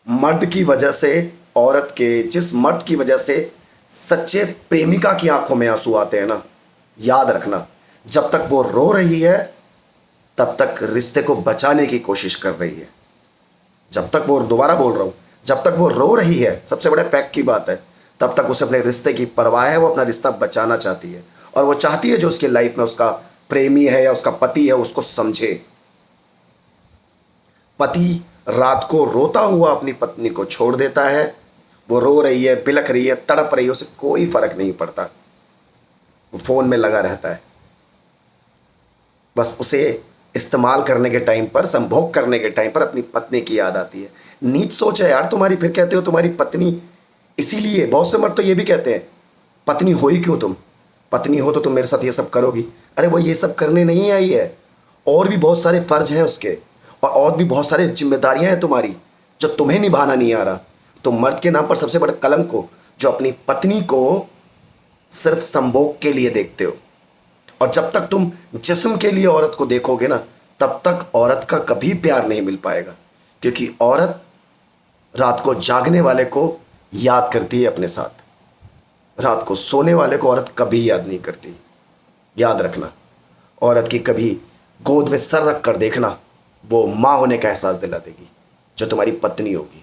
मर्द की वजह से, औरत के, जिस मर्द की वजह से सच्चे प्रेमिका की आंखों में आंसू आते हैं ना, याद रखना, जब तक वो रो रही है तब तक रिश्ते को बचाने की कोशिश कर रही है। जब तक वो, दोबारा बोल रहा हूं, जब तक वो रो रही है, सबसे बड़े फैक्ट की बात है, तब तक उसे अपने रिश्ते की परवाह है। वो अपना रिश्ता बचाना चाहती है और वो चाहती है जो उसकी लाइफ में उसका प्रेमी है या उसका पति है उसको समझे। पति रात को रोता हुआ अपनी पत्नी को छोड़ देता है। वो रो रही है, बिलख रही है, तड़प रही है, उसे कोई फर्क नहीं पड़ता, वो फोन में लगा रहता है। बस उसे इस्तेमाल करने के टाइम पर, संभोग करने के टाइम पर अपनी पत्नी की याद आती है। नीच सोच है यार तुम्हारी। फिर कहते हो तुम्हारी पत्नी, इसीलिए बहुत से मर्द तो ये भी कहते हैं, पत्नी हो ही क्यों तुम, पत्नी हो तो तुम मेरे साथ ये सब करोगी। अरे वो ये सब करने नहीं आई है, और भी बहुत सारे फर्ज हैं उसके, और भी बहुत सारी जिम्मेदारियां हैं तुम्हारी जो तुम्हें निभाना नहीं आ रहा। तो मर्द के नाम पर सबसे बड़ा कलंक हो जो अपनी पत्नी को सिर्फ संभोग के लिए देखते हो। और जब तक तुम जिस्म के लिए औरत को देखोगे ना, तब तक औरत का कभी प्यार नहीं मिल पाएगा, क्योंकि औरत रात को जागने वाले को याद करती है अपने साथ, रात को सोने वाले को औरत कभी याद नहीं करती। याद रखना, औरत की कभी गोद में सर रख कर देखना, वो माँ होने का एहसास दिला देगी जो तुम्हारी पत्नी होगी।